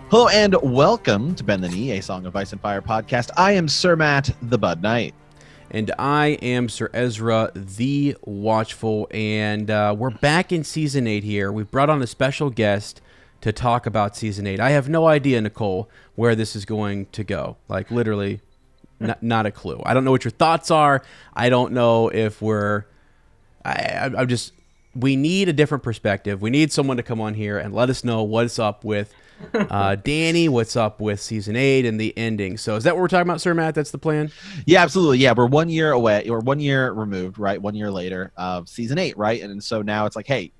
Hello and welcome to Bend the Knee, a Song of Ice and Fire podcast. I am Sir Matt, the Bud Knight. And I am Sir Ezra, the Watchful, and we're back in Season 8 here. We've brought on a special guest to talk about Season 8. I have no idea, Nicole, where this is going to go. Like, literally, not a clue. I don't know what your thoughts are. I don't know if I'm just... We need a different perspective. We need someone to come on here and let us know what's up with Dany, what's up with Season 8 and the ending. So is that what we're talking about, Sir Matt? That's the plan? Yeah, absolutely. Yeah, we're 1 year away. We're 1 year removed, right? 1 year later of Season 8, right? And so now it's like, hey,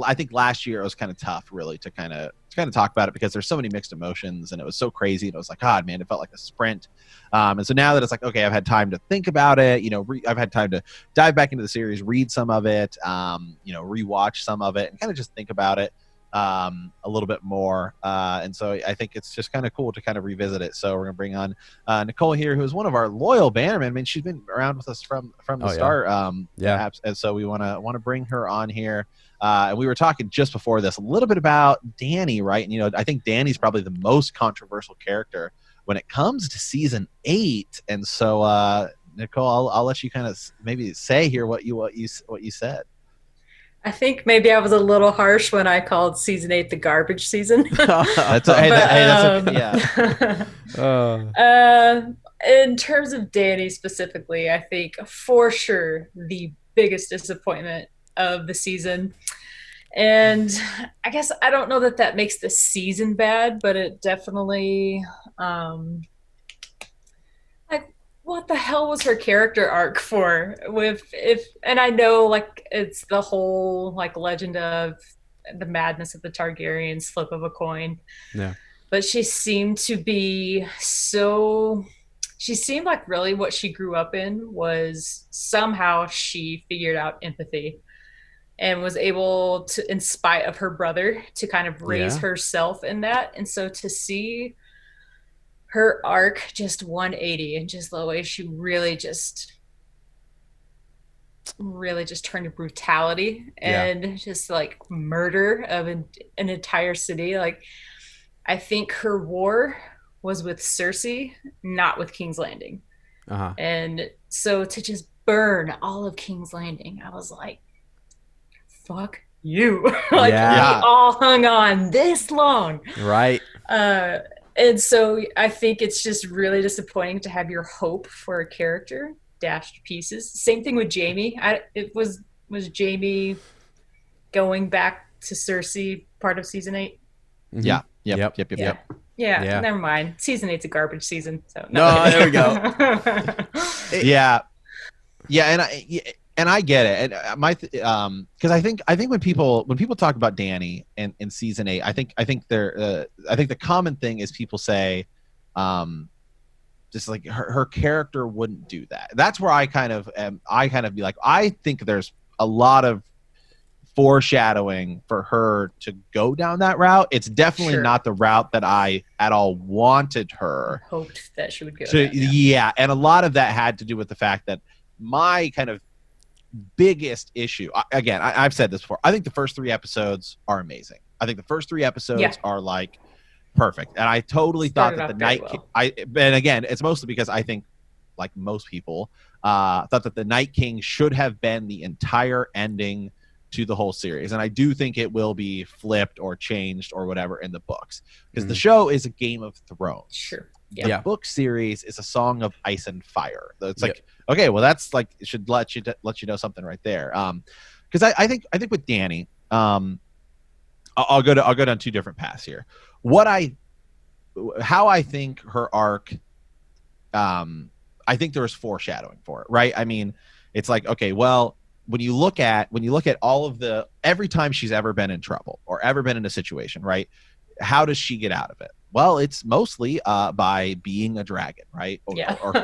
I think last year it was kind of tough, really, to kind of talk about it because there's so many mixed emotions and it was so crazy. And it was like, God, man, it felt like a sprint. And so now that it's like, okay, I've had time to think about it. I've had time to dive back into the series, read some of it, rewatch some of it, and kind of just think about it a little bit more. And so I think it's just kind of cool to kind of revisit it. So we're gonna bring on Nicole here, who is one of our loyal bannermen. I mean, she's been around with us from the start. And so we want to bring her on here. And we were talking just before this a little bit about Dany, right? And I think Dany's probably the most controversial character when it comes to Season 8. And so Nicole, I'll let you kind of maybe say here what you said. I think maybe I was a little harsh when I called Season 8 the garbage season. That's okay. Yeah. In terms of Dany specifically, I think for sure the biggest disappointment of the season. And I guess I don't know that makes the season bad, but it definitely what the hell was her character arc for? And I know like it's the whole like legend of the madness of the Targaryens, flip of a coin. Yeah. But she seemed like really what she grew up in was somehow she figured out empathy and was able to, in spite of her brother, to kind of raise herself in that. And so to see her arc just 180 and just the way she really just turned to brutality and just like murder of an entire city. Like, I think her war was with Cersei, not with King's Landing. And so to just burn all of King's Landing, I was like, fuck you. We all hung on this long. Right. And so I think it's just really disappointing to have your hope for a character dashed to pieces. Same thing with Jaime. Was Jaime going back to Cersei part of Season 8? Mm-hmm. Yeah. Yep. Yeah, never mind. Season 8's a garbage season. So no, there we go. And I get it, and because I think when people talk about Dany in Season 8, I think the common thing is people say, just like her character wouldn't do that. That's where I kind of be like, I think there's a lot of foreshadowing for her to go down that route. It's definitely not the route that I at all wanted her. Hoped that she would go. And a lot of that had to do with the fact that my kind of biggest issue, again, I've said this before, I think the first 3 episodes are amazing. I think the first 3 episodes are like perfect, and I totally thought that the Night King, and again, it's mostly because I think, like most people, thought that the Night King should have been the entire ending to the whole series, and I do think it will be flipped or changed or whatever in the books, because the show is a Game of Thrones. Sure. The book series is a Song of Ice and Fire. It's like, okay, well, that's like, it should let you know something right there. Because I think with Dany, I'll go down 2 different paths here. How I think her arc, I think there was foreshadowing for it, right? I mean, it's like, okay, well, when you look at all of every time she's ever been in trouble or ever been in a situation, right? How does she get out of it? Well, it's mostly by being a dragon, right? Or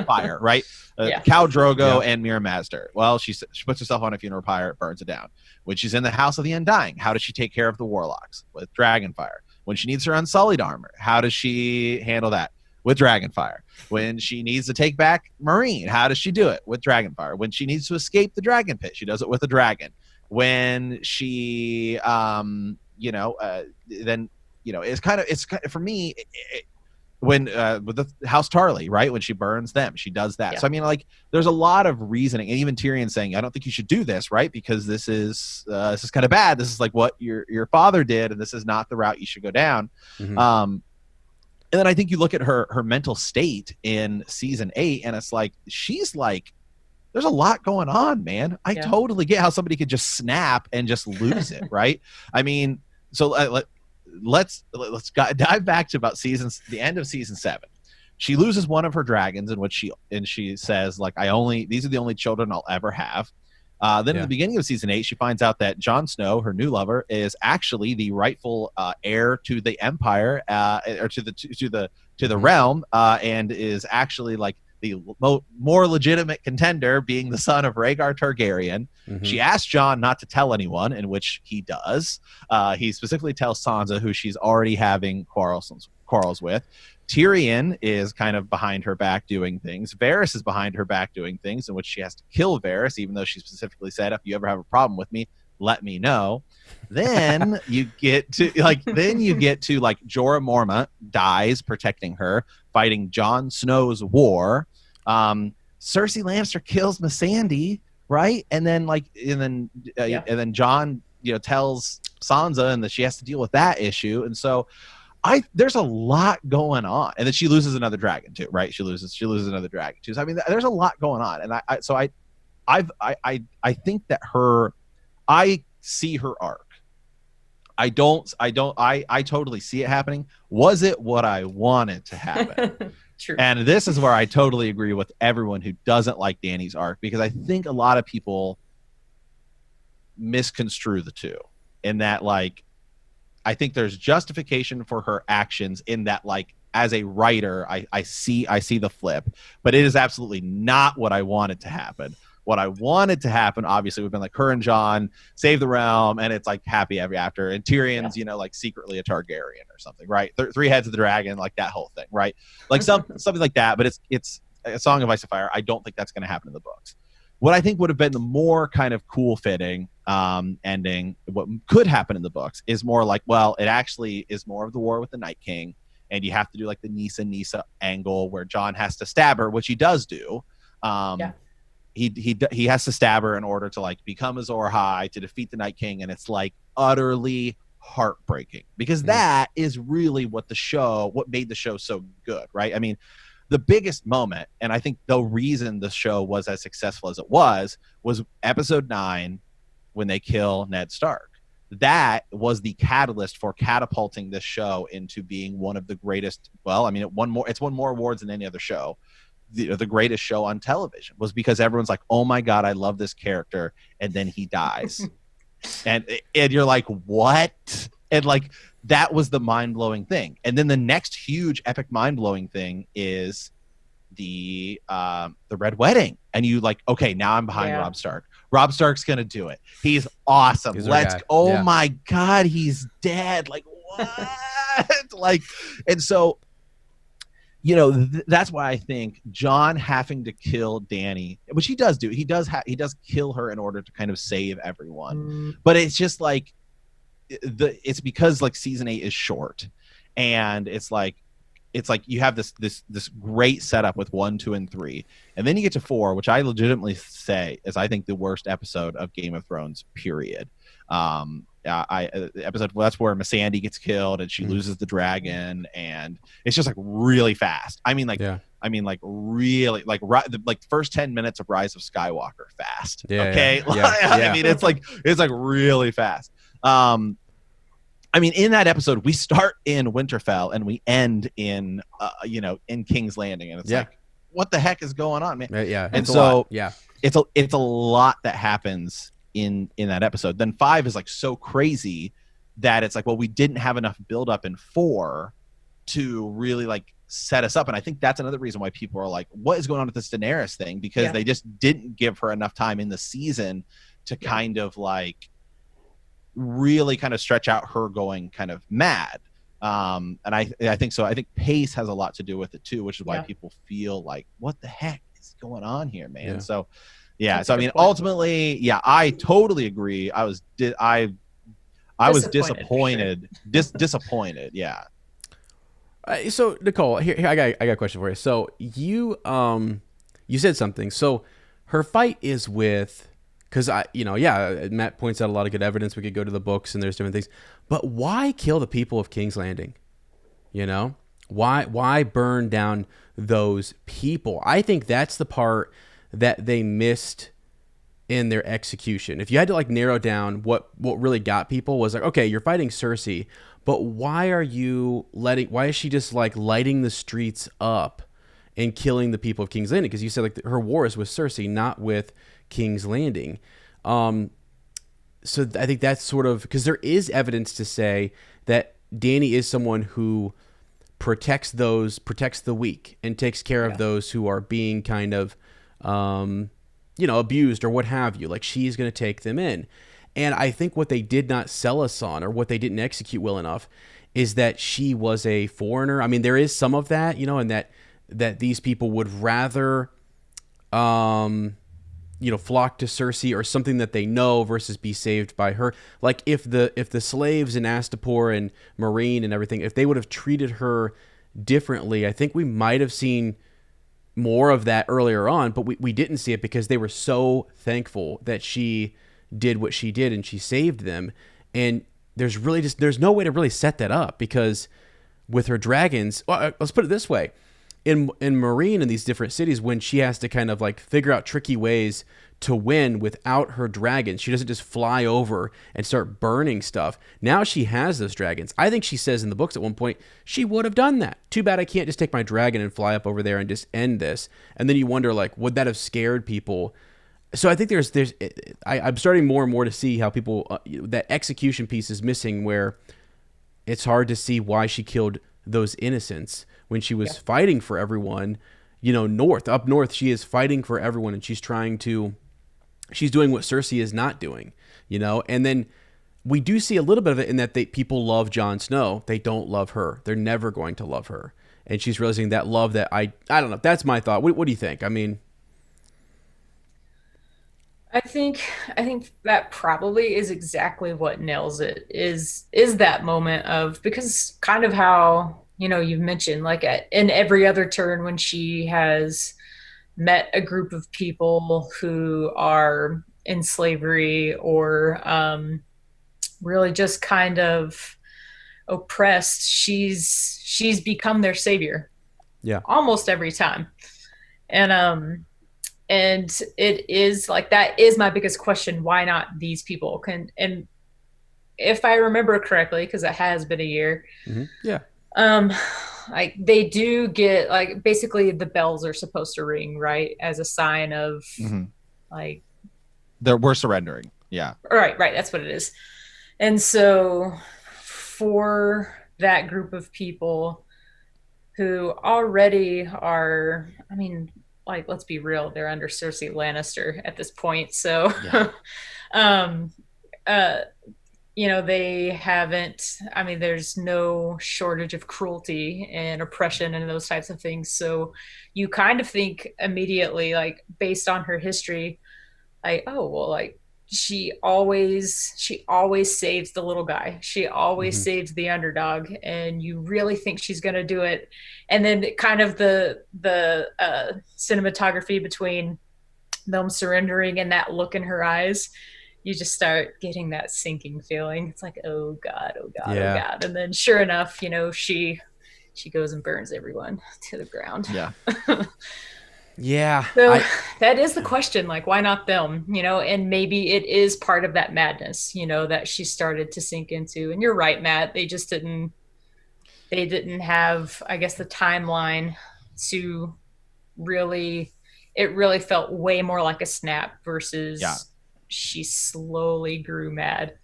fire, right? Khal Drogo and Mira Mazder. Well, she puts herself on a funeral pyre, burns it down. When she's in the House of the Undying, how does she take care of the warlocks? With dragonfire. When she needs her unsullied armor, how does she handle that? With dragonfire. When she needs to take back Marine, how does she do it? With dragonfire. When she needs to escape the dragon pit, she does it with a dragon. When she, then it's kind of for me. When with the House Tarly, right? When she burns them, she does that. Yeah. So I mean, like, there's a lot of reasoning, and even Tyrion saying, "I don't think you should do this, right? Because this is kind of bad. This is like what your father did, and this is not the route you should go down." Mhm. And then I think you look at her mental state in season 8, and it's like she's like, there's a lot going on, man. I totally get how somebody could just snap and just lose it, right? I mean, so let's dive back to about the end of season 7. She loses one of her dragons, in which she says, like, these are the only children I'll ever have. Then at the beginning of season 8, she finds out that Jon Snow, her new lover, is actually the rightful heir to the empire, or to the realm, and is actually like the more legitimate contender, being the son of Rhaegar Targaryen. Mm-hmm. She asks Jon not to tell anyone, in which he does. He specifically tells Sansa, who she's already having quarrels with. Tyrion is kind of behind her back doing things. Varys is behind her back doing things, in which she has to kill Varys, even though she specifically said, if you ever have a problem with me, let me know. Then you get to like Jorah Mormont dies protecting her, fighting Jon Snow's war. Cersei Lannister kills Missandei, right? And then Jon, tells Sansa, and that she has to deal with that issue. And so there's a lot going on, and then she loses another dragon too, right? She loses another dragon too. So I mean, there's a lot going on, and I think that I see her arc. I totally see it happening. Was it what I wanted to happen? True. And this is where I totally agree with everyone who doesn't like Dany's arc, because I think a lot of people misconstrue the two, in that, like, I think there's justification for her actions, in that, like, as a writer, I see the flip, but it is absolutely not what I wanted to happen. What I wanted to happen, obviously, would have been like her and Jon save the realm, and it's like happy ever after. And Tyrion's, like, secretly a Targaryen or something, right? Three heads of the dragon, like that whole thing, right? Like something like that. But it's a Song of Ice and Fire. I don't think that's going to happen in the books. What I think would have been the more kind of cool fitting ending, what could happen in the books, is more like, well, it actually is more of the war with the Night King, and you have to do like the Nissa angle where Jon has to stab her, which he does do. He has to stab her in order to, like, become Azor Ahai, to defeat the Night King, and it's like utterly heartbreaking, because that is really what made the show so good, right? I mean, the biggest moment, and I think the reason the show was as successful as it was episode 9, when they kill Ned Stark. That was the catalyst for catapulting this show into being one of the greatest. Well, I mean, it's won more awards than any other show. The greatest show on television, was because everyone's like, oh my God, I love this character. And then he dies. and you're like, what? And like, that was the mind-blowing thing. And then the next huge epic mind-blowing thing is the Red Wedding. And you like, okay, now I'm behind Robb Stark. Robb Stark's gonna do it. He's awesome. My God, he's dead. Like, what? Like, and so, that's why I think Jon having to kill Dany, which he does do. He does kill her in order to kind of save everyone. But it's just like it's because, like, season 8 is short, and it's like you have this great setup with 1, 2, and 3, and then you get to 4, which I legitimately say is, I think, the worst episode of Game of Thrones, period. Episode, that's where Missandei gets killed and she loses the dragon, and it's just like really fast. I mean, like, really, like the first 10 minutes of Rise of Skywalker fast. I mean, it's like really fast. I mean, in that episode, we start in Winterfell and we end in in King's Landing, and it's like, what the heck is going on, man? And so it's a lot that happens in that episode. Then 5 is like so crazy that it's like, well, we didn't have enough build up in 4 to really like set us up. And I think that's another reason why people are like, what is going on with this Daenerys thing? Because they just didn't give her enough time in the season to kind of like really kind of stretch out her going kind of mad. And I think so. I think pace has a lot to do with it too, which is why people feel like, what the heck is going on here, man? So so I mean, ultimately, I totally agree. I was Disappointed for sure. disappointed. Disappointed. Yeah. So Nicole, here I got a question for you. So you said something. So her fight is with, because Matt points out a lot of good evidence. We could go to the books and there's different things, but why kill the people of King's Landing? You know, why burn down those people? I think that's the part that they missed in their execution. If you had to like narrow down what really got people, was like, okay, you're fighting Cersei, but why is she just like lighting the streets up and killing the people of King's Landing? Because you said like her war is with Cersei, not with King's Landing. So I think that's sort of, because there is evidence to say that Dany is someone who protects the weak and takes care of those who are being kind of abused or what have you. Like, she's going to take them in. And I think what they did not sell us on, or what they didn't execute well enough, is that she was a foreigner. I mean, there is some of that, and that these people would rather, flock to Cersei or something that they know versus be saved by her. Like, if the slaves in Astapor and Meereen and everything, if they would have treated her differently, I think we might have seen more of that earlier on, but we didn't see it because they were so thankful that she did what she did and she saved them. And there's no way to really set that up, because with her dragons, well, let's put it this way. In Meereen and these different cities, when she has to kind of like figure out tricky ways to win without her dragons, she doesn't just fly over and start burning stuff. Now she has those dragons. I think she says in the books at one point she would have done that. Too bad I can't just take my dragon and fly up over there and just end this. And then you wonder, like, would that have scared people? So I think I'm starting more and more to see how people that execution piece is missing, where it's hard to see why she killed those innocents when she was fighting for everyone. Up north, she is fighting for everyone, and she's doing what Cersei is not doing, and then we do see a little bit of it in that people love Jon Snow. They don't love her. They're never going to love her. And she's realizing that love that I don't know. That's my thought. What do you think? I mean, I think that probably is exactly what nails it, is that moment of, because kind of how, you've mentioned, like, in every other turn when she has met a group of people who are in slavery or really just kind of oppressed, she's become their savior. Yeah. Almost every time. And it is like, that is my biggest question. Why not these people? And if I remember correctly, because it has been a year. Mm-hmm. Yeah. Like, they do get, like, basically the bells are supposed to ring, right, as a sign of like we're surrendering. Yeah. Right. That's what it is. And so for that group of people who already are, I mean, like, let's be real, they're under Cersei Lannister at this point. So, they haven't, I mean, there's no shortage of cruelty and oppression and those types of things. So you kind of think immediately, like, based on her history, like, oh, well, like, she always saves the little guy. She always saves the underdog, and you really think she's going to do it. And then kind of the cinematography between them surrendering and that look in her eyes, you just start getting that sinking feeling. It's like, oh God, oh God, oh God. And then sure enough, she goes and burns everyone to the ground. Yeah. Yeah. So that is the question, like, why not them? And maybe it is part of that madness, that she started to sink into. And you're right, Matt. They didn't have, I guess, the timeline to really, it really felt way more like a snap versus she slowly grew mad.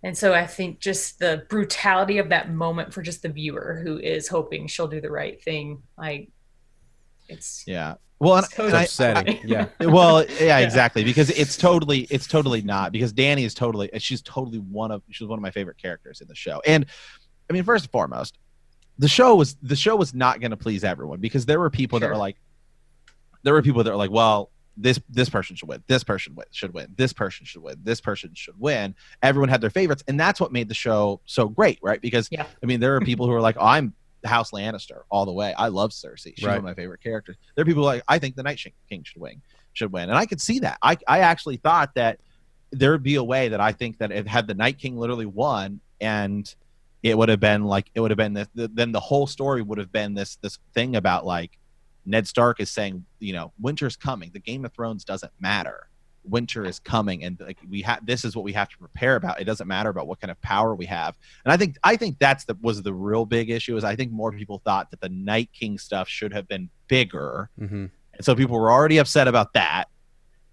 And so I think just the brutality of that moment for just the viewer who is hoping she'll do the right thing, like, it's well, it's totally upsetting. Well, exactly, because it's totally not, because Dany is she's one of my favorite characters in the show. And I mean, first and foremost, the show was not going to please everyone, because there were people that were like, well, this person should win, this person should win, this person should win, this person should win. Everyone had their favorites, and that's what made the show so great, right? Because I mean, there are people who are like, oh, I'm House Lannister all the way. I love Cersei. She's one of my favorite characters. There are people who are like, I think the Night King should win, and I could see that. I actually thought that there would be a way that I think that it had the Night King literally won, and it would have been this. Then the whole story would have been this thing about like Ned Stark is saying, winter's coming. The Game of Thrones doesn't matter. Winter is coming, and like this is what we have to prepare about. It doesn't matter about what kind of power we have. And I think was the real big issue. Is I think more people thought that the Night King stuff should have been bigger, and so people were already upset about that.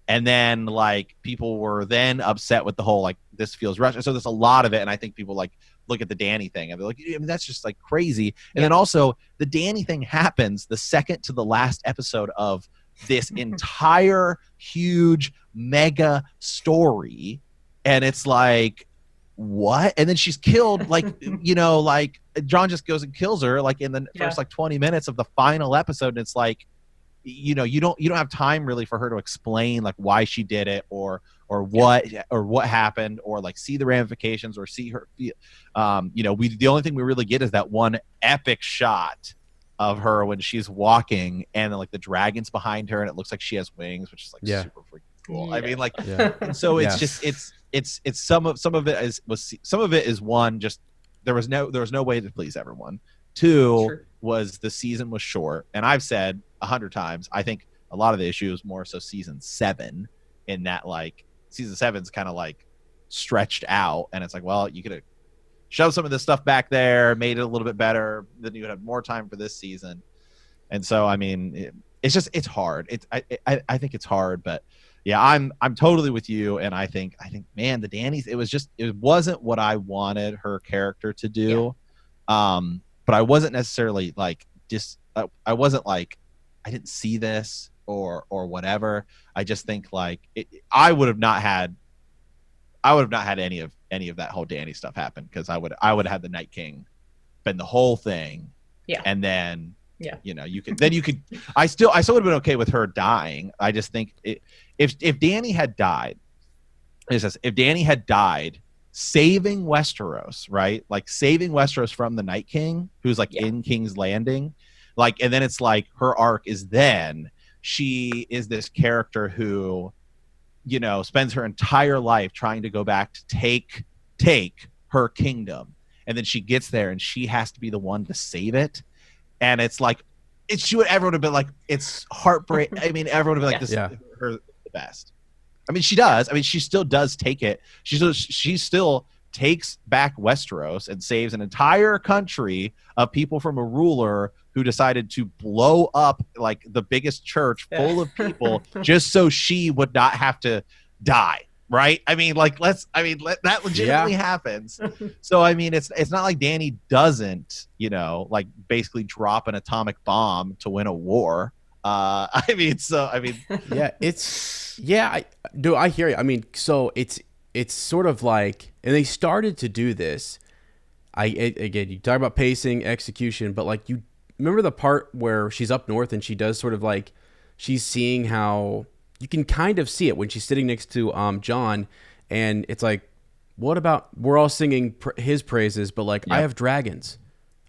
And then like people were then upset with the whole like this feels rushed. So there's a lot of it, and I think people like look at the Dany thing and they're like, I mean, that's just like crazy. And then also the Dany thing happens the second to the last episode of this entire huge mega story, and it's like, what? And then she's killed like like Jon just goes and kills her like in the first like 20 minutes of the final episode, and it's like, you don't have time really for her to explain like why she did it or what happened, or like see the ramifications, or see her feel. The only thing we really get is that one epic shot of her when she's walking and like the dragon's behind her and it looks like she has wings, which is like super freaking cool. I mean, like, and so it's just it's some of it is one, just there was no way to please everyone. Two was the season was short, and I've said 100 times, I think a lot of the issue is more so season 7, in that like season 7's kind of like stretched out, and it's like, well, you could have shoved some of this stuff back there, made it a little bit better, then you would have more time for this season. And so I mean, it's hard. I think it's hard, but yeah, I'm totally with you, and I think man, the Dany's, it wasn't what I wanted her character to do. But I wasn't necessarily like I wasn't like I didn't see this or whatever. I just think like I would have not had any of that whole Dany stuff happen, because I would have had the Night King been the whole thing. And then you could I still would have been okay with her dying. I just think if Dany had died, if Dany had died saving Westeros, right? Like saving Westeros from the Night King, who's like in King's Landing, like, and then it's like her arc is then she is this character who, spends her entire life trying to go back to take her kingdom, and then she gets there and she has to be the one to save it, and it's like everyone would have been like, it's heartbreak. I mean, everyone would be like, this is her the best. I mean, she does. I mean, she still does take it. She still takes back Westeros and saves an entire country of people from a ruler who decided to blow up like the biggest church full of people just so she would not have to die. Right? I mean, like, that legitimately happens. So, I mean, it's not like Dany doesn't, like basically drop an atomic bomb to win a war. I mean, I hear you. I mean, so it's sort of like, and they started to do this. Again, you talk about pacing, execution, but like, you remember the part where she's up north and she does sort of like, she's seeing how you can kind of see it when she's sitting next to Jon, and it's like, what about, we're all singing his praises, but like, I have dragons.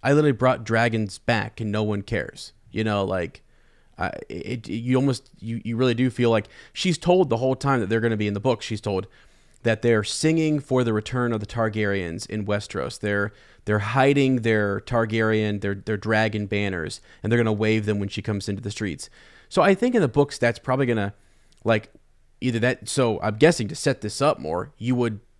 I literally brought dragons back and no one cares. Like, you really do feel like she's told the whole time that they're going to be in the book. She's told that they're singing for the return of the Targaryens in Westeros. They're hiding their Targaryen, their dragon banners, and they're going to wave them when she comes into the streets. So I think in the books that's probably going to, like, either that. So I'm guessing to set this up more,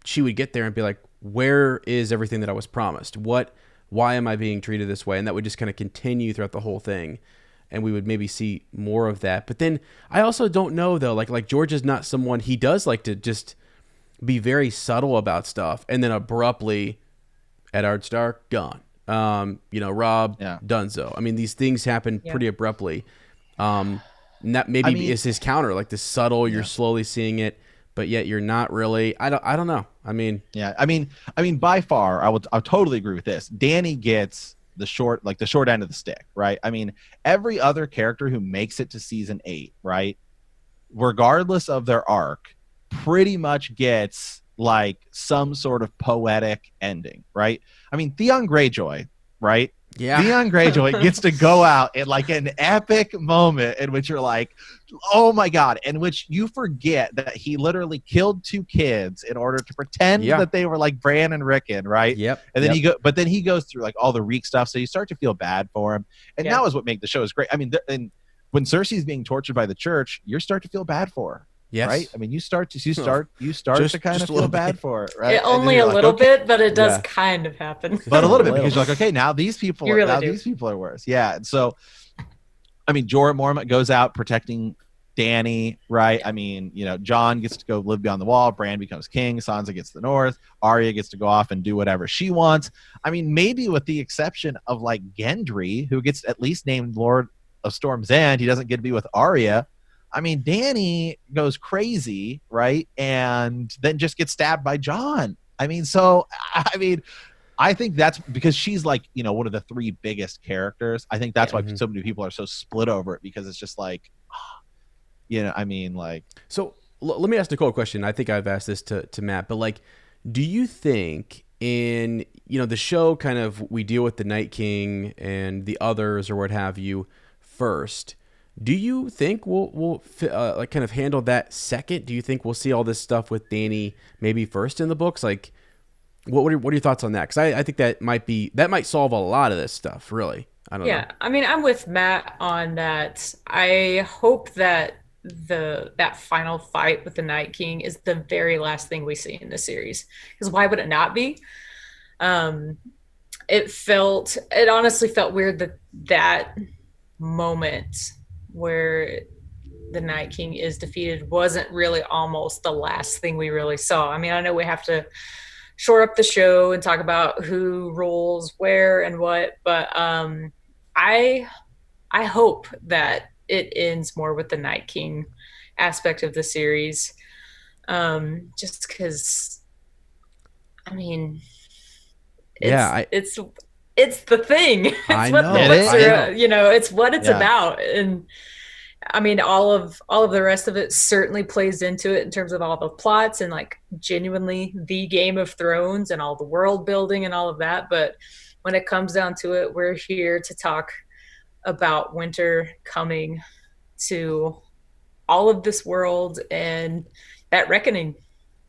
she would get there and be like, where is everything that I was promised? Why am I being treated this way? And that would just kind of continue throughout the whole thing. And we would maybe see more of that. But then I also don't know, though, like George is not someone, he does like to just be very subtle about stuff, and then abruptly, Eddard Stark gone. Rob Dunzo. I mean, these things happen pretty abruptly. And that maybe is his counter, like the subtle. You're slowly seeing it, but yet you're not really. I don't know. I mean, I mean, by far, I'll totally agree with this. Dany gets the short end of the stick, right? I mean, every other character who makes it to season 8, right? regardless of their arc, pretty much gets like some sort of poetic ending, right? I mean, Theon Greyjoy, right? Yeah. Theon Greyjoy gets to go out in like an epic moment in which you're like, oh my God, in which you forget that he literally killed 2 kids in order to pretend that they were like Bran and Rickon, right? Yep. And then but then he goes through like all the Reek stuff, so you start to feel bad for him. And that was what made the show is great. I mean, and when Cersei's being tortured by the church, you start to feel bad for her. Yes. Right. I mean, you start to kind of feel bad for it, right? Only a little bit, but it does kind of happen. But a little bit, because you're like, okay, now these people, these people are worse. Yeah. And so, I mean, Jorah Mormont goes out protecting Dany, right? I mean, you know, Jon gets to go live beyond the wall. Bran becomes king. Sansa gets the north. Arya gets to go off and do whatever she wants. I mean, maybe with the exception of like Gendry, who gets at least named Lord of Storm's End, he doesn't get to be with Arya. I mean, Dany goes crazy, right? And then just gets stabbed by Jon. I mean, I think that's because she's like, you know, one of the 3 biggest characters. I think that's why so many people are so split over it, because it's just like, you know, I mean, like. So let me ask Nicole a question. I think I've asked this to Matt, but like, do you think in, you know, the show kind of, we deal with the Night King and the others or what have you first. Do you think we'll like kind of handle that second? Do you think we'll see all this stuff with Dany maybe first in the books? Like, what are your thoughts on that? Because I think that might solve a lot of this stuff. Really, I don't know. Yeah, I mean, I'm with Matt on that. I hope that that final fight with the Night King is the very last thing we see in the series. Because why would it not be? It honestly felt weird that moment where the Night King is defeated wasn't really almost the last thing we really saw. I mean, I know we have to shore up the show and talk about who rules where and what, but I hope that it ends more with the Night King aspect of the series, just because, I mean, it's the thing. It's what it's about. And I mean, all of the rest of it certainly plays into it in terms of all the plots and like genuinely the Game of Thrones and all the world building and all of that. But when it comes down to it, we're here to talk about winter coming to all of this world and that reckoning.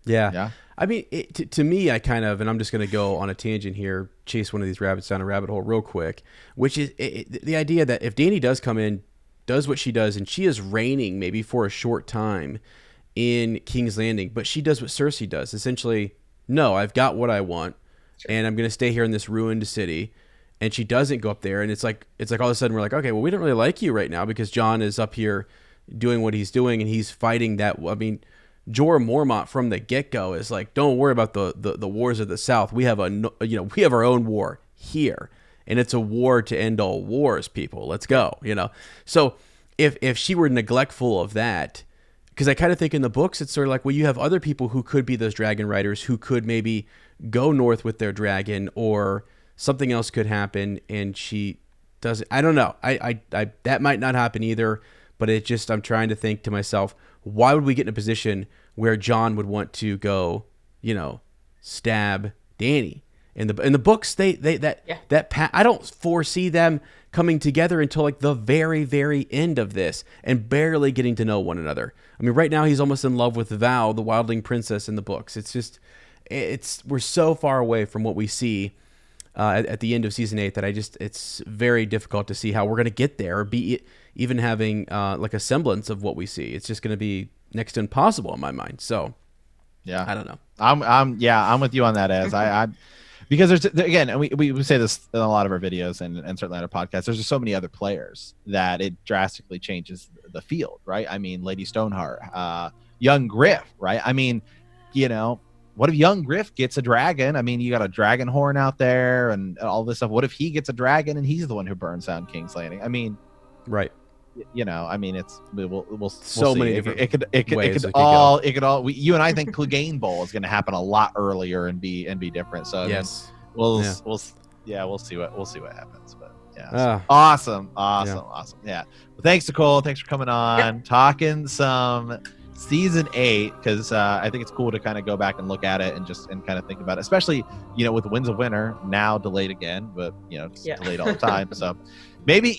Yeah. I mean, to me, I kind of, and I'm just going to go on a tangent here, chase one of these rabbits down a rabbit hole real quick, which is the idea that if Dany does come in, does what she does, and she is reigning maybe for a short time in King's Landing, but she does what Cersei does. Essentially, no, I've got what I want, and I'm going to stay here in this ruined city. And she doesn't go up there, and it's like all of a sudden we're like, okay, well, we don't really like you right now because Jon is up here doing what he's doing, and he's fighting that. I mean, Jorah Mormont from the get-go is like, don't worry about the wars of the South. We have we have our own war here, and it's a war to end all wars, people. Let's go, you know. So if she were neglectful of that, because I kind of think in the books it's sort of like, well, you have other people who could be those dragon riders who could maybe go north with their dragon, or something else could happen, and she doesn't. I don't know. I that might not happen either. But it just, I'm trying to think to myself, why would we get in a position where Jon would want to go, you know, stab Dany? In the books, I don't foresee them coming together until like the very, very end of this and barely getting to know one another. I mean, right now he's almost in love with Val, the wildling princess in the books. It's just, we're so far away from what we see at the end of season 8 that it's very difficult to see how we're going to get there or be even having like a semblance of what we see. It's just going to be next to impossible in my mind. So yeah, I don't know. I'm with you on that, as I because there's, again, and we say this in a lot of our videos and certainly on our podcast, there's just so many other players that it drastically changes the field, right? I mean, Lady Stoneheart, young Griff, right? I mean, you know, what if young Griff gets a dragon? I mean, you got a dragon horn out there and all this stuff. What if he gets a dragon and he's the one who burns down King's Landing? I mean, right. You know, I mean, we'll so see. Many different it could all you and I think Clegane Bowl is going to happen a lot earlier and be different. So yes, we'll see what happens. But Yeah. Awesome. Yeah. Well, thanks, Nicole. Thanks for coming on, talking some season 8, because I think it's cool to kind of go back and look at it and kind of think about it, especially with Winds of Winter now delayed again, but it's delayed all the time. So maybe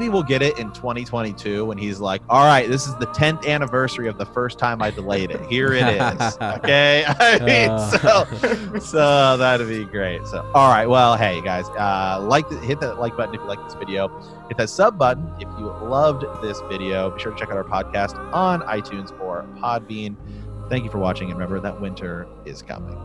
we'll get it in 2022 when he's like, all right, this is the 10th anniversary of the first time I delayed it. Here it is. Okay. I mean, so that'd be great. So, all right. Well, hey guys, hit that like button if you like this video. Hit that sub button if you loved this video. Be sure to check out our podcast on iTunes or Podbean. Thank you for watching, and remember that winter is coming.